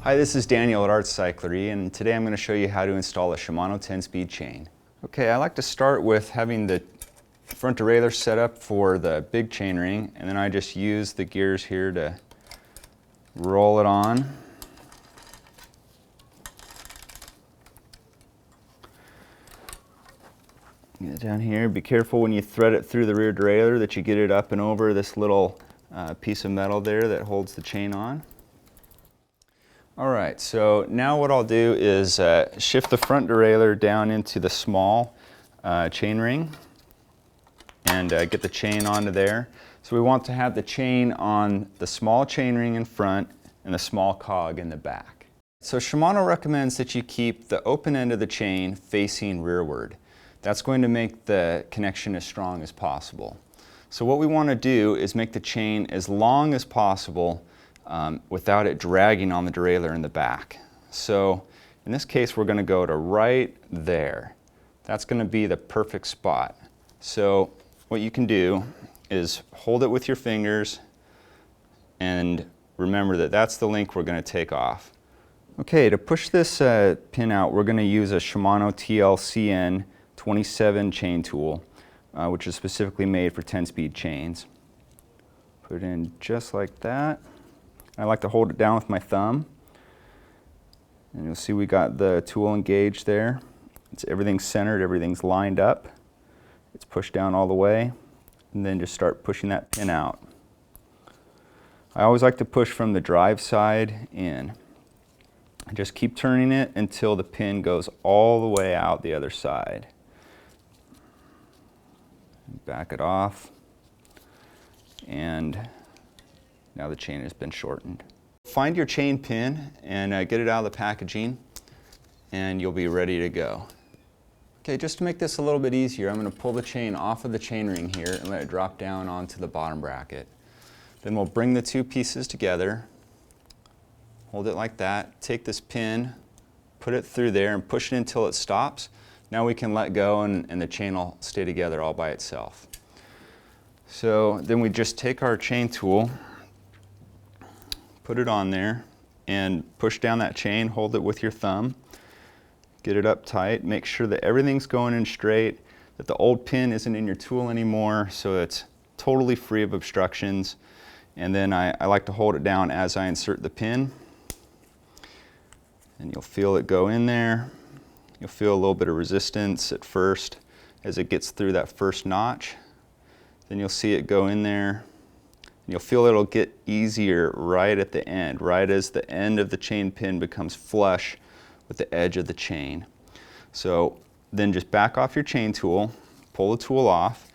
Hi, this is Daniel at Cyclery, and today I'm going to show you how to install a Shimano 10-speed chain. Okay, I like to start with having the front derailleur set up for the big chain ring, and then I just use the gears here to roll it on. Get it down here. Be careful when you thread it through the rear derailleur that you get it up and over this little piece of metal there that holds the chain on. Alright, so now what I'll do is shift the front derailleur down into the small chain ring and get the chain onto there. So we want to have the chain on the small chain ring in front and the small cog in the back. So Shimano recommends that you keep the open end of the chain facing rearward. That's going to make the connection as strong as possible. So what we want to do is make the chain as long as possible without it dragging on the derailleur in the back. So in this case we're going to go to right there. That's going to be the perfect spot. So what you can do is hold it with your fingers and remember that that's the link we're going to take off. Okay, to push this pin out we're going to use a Shimano TLCN 27 chain tool, which is specifically made for 10-speed chains. Put it in just like that. I like to hold it down with my thumb, and you'll see we got the tool engaged there. Everything's centered, everything's lined up. It's pushed down all the way, and then just start pushing that pin out. I always like to push from the drive side in. Just keep turning it until the pin goes all the way out the other side. Back it off, and now the chain has been shortened. Find your chain pin and get it out of the packaging, and you'll be ready to go. Okay, just to make this a little bit easier, I'm going to pull the chain off of the chain ring here and let it drop down onto the bottom bracket. Then we'll bring the two pieces together, hold it like that, take this pin, put it through there and push it until it stops. Now we can let go and the chain will stay together all by itself. So then we just take our chain tool, put it on there, and push down that chain, hold it with your thumb, get it up tight, make sure that everything's going in straight, that the old pin isn't in your tool anymore, so it's totally free of obstructions. And then I like to hold it down as I insert the pin, and you'll feel it go in there. You'll feel a little bit of resistance at first as it gets through that first notch. Then you'll see it go in there. And you'll feel it'll get easier right at the end, right as the end of the chain pin becomes flush with the edge of the chain. So then just back off your chain tool, pull the tool off,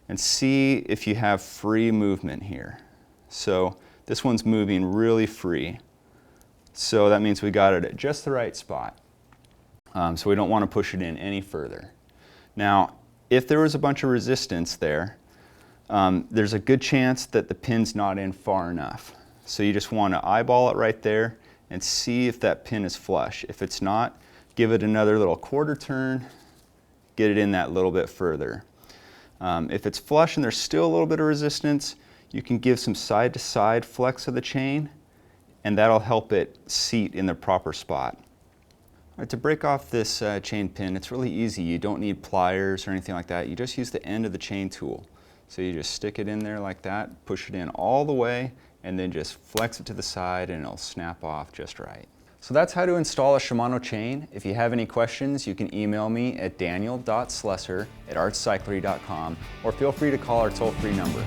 and see if you have free movement here. So this one's moving really free. So that means we got it at just the right spot. So we don't want to push it in any further. Now, if there was a bunch of resistance there, there's a good chance that the pin's not in far enough. So you just want to eyeball it right there and see if that pin is flush. If it's not, give it another little quarter turn, get it in that little bit further. If it's flush and there's still a little bit of resistance, you can give some side-to-side flex of the chain, and that'll help it seat in the proper spot. To break off this chain pin, it's really easy. You don't need pliers or anything like that. You just use the end of the chain tool. So you just stick it in there like that, push it in all the way, and then just flex it to the side and it'll snap off just right. So that's how to install a Shimano chain. If you have any questions, you can email me at daniel.slesser@artcyclery.com or feel free to call our toll-free number.